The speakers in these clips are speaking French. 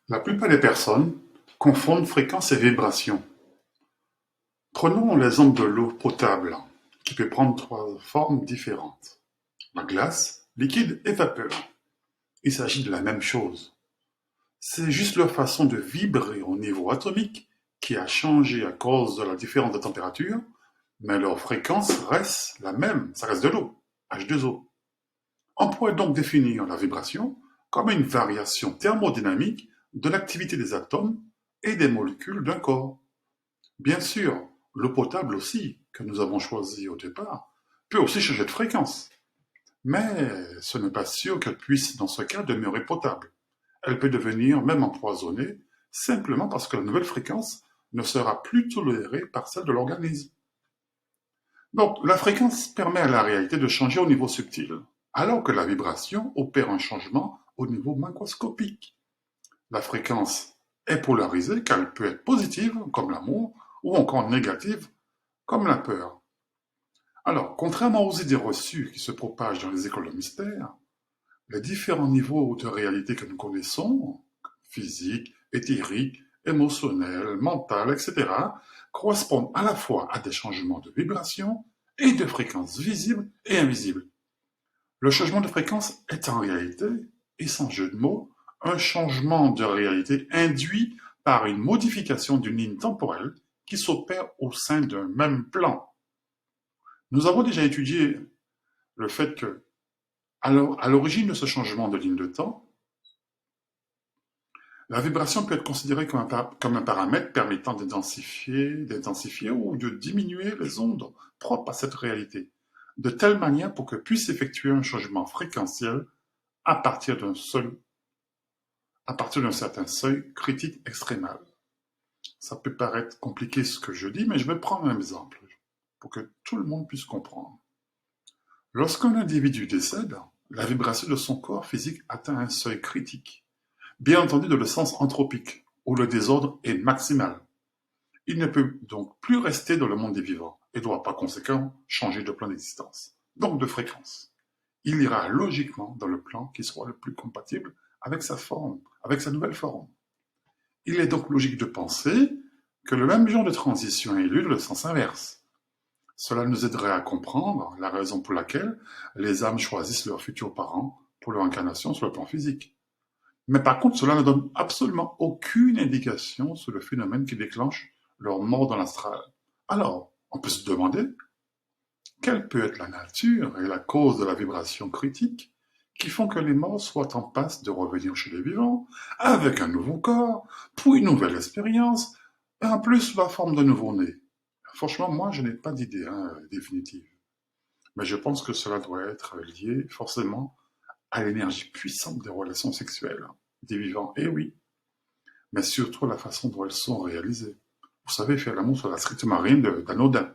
La plupart des personnes confondent fréquence et vibration. Prenons l'exemple de l'eau potable, qui peut prendre trois formes différentes: la glace, liquide et vapeur. Il s'agit de la même chose. C'est juste leur façon de vibrer au niveau atomique qui a changé à cause de la différence de température, mais leur fréquence reste la même, ça reste de l'eau, H2O. On pourrait donc définir la vibration comme une variation thermodynamique de l'activité des atomes et des molécules d'un corps. Bien sûr, l'eau potable aussi, que nous avons choisie au départ, peut aussi changer de fréquence, mais ce n'est pas sûr qu'elle puisse dans ce cas demeurer potable. Elle peut devenir même empoisonnée simplement parce que la nouvelle fréquence ne sera plus tolérée par celle de l'organisme. Donc, la fréquence permet à la réalité de changer au niveau subtil, alors que la vibration opère un changement au niveau macroscopique. La fréquence est polarisée car elle peut être positive, comme l'amour, ou encore négative, comme la peur. Alors, contrairement aux idées reçues qui se propagent dans les écoles de mystère, les différents niveaux de réalité que nous connaissons, physique, éthérique, émotionnel, mental, etc., correspondent à la fois à des changements de vibration et de fréquences visibles et invisibles. Le changement de fréquence est en réalité, et sans jeu de mots, un changement de réalité induit par une modification d'une ligne temporelle qui s'opère au sein d'un même plan. Nous avons déjà étudié le fait que, à l'origine de ce changement de ligne de temps, la vibration peut être considérée comme un paramètre permettant d'intensifier ou de diminuer les ondes propres à cette réalité, de telle manière pour que puisse effectuer un changement fréquentiel à partir d'un certain seuil critique extrémal. Ça peut paraître compliqué ce que je dis, mais je vais prendre un exemple pour que tout le monde puisse comprendre. Lorsqu'un individu décède, la vibration de son corps physique atteint un seuil critique, bien entendu dans le sens anthropique, où le désordre est maximal. Il ne peut donc plus rester dans le monde des vivants et doit par conséquent changer de plan d'existence, donc de fréquence. Il ira logiquement dans le plan qui soit le plus compatible avec sa forme, avec sa nouvelle forme. Il est donc logique de penser que le même genre de transition ait lieu dans le sens inverse. Cela nous aiderait à comprendre la raison pour laquelle les âmes choisissent leurs futurs parents pour leur incarnation sur le plan physique. Mais par contre, cela ne donne absolument aucune indication sur le phénomène qui déclenche leur mort dans l'astral. Alors, on peut se demander quelle peut être la nature et la cause de la vibration critique qui font que les morts soient en passe de revenir chez les vivants avec un nouveau corps, pour une nouvelle expérience, et en plus sous la forme de nouveau-né. Franchement, moi, je n'ai pas d'idée définitive. Mais je pense que cela doit être lié forcément à l'énergie puissante des relations sexuelles des vivants, et oui, mais surtout à la façon dont elles sont réalisées. Vous savez, faire l'amour sur la stricte marine d'anodin,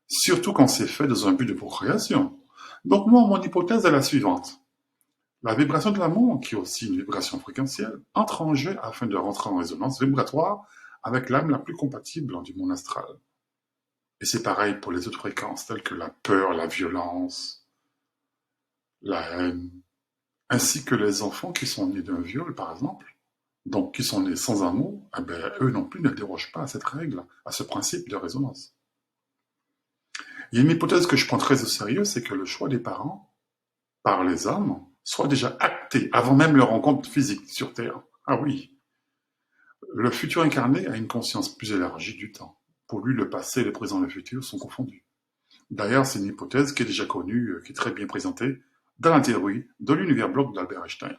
surtout quand c'est fait dans un but de procréation. Donc moi, mon hypothèse est la suivante. La vibration de l'amour, qui est aussi une vibration fréquentielle, entre en jeu afin de rentrer en résonance vibratoire avec l'âme la plus compatible du monde astral. Et c'est pareil pour les autres fréquences, telles que la peur, la violence, la haine, ainsi que les enfants qui sont nés d'un viol, par exemple, donc qui sont nés sans amour, eh ben, eux non plus ne dérogent pas à cette règle, à ce principe de résonance. Il y a une hypothèse que je prends très au sérieux, c'est que le choix des parents, par les âmes, soit déjà acté avant même leur rencontre physique sur Terre. Ah oui, le futur incarné a une conscience plus élargie du temps. Pour lui, le passé, le présent et le futur sont confondus. D'ailleurs, c'est une hypothèse qui est déjà connue, qui est très bien présentée dans la théorie de l'univers bloc d'Albert Einstein.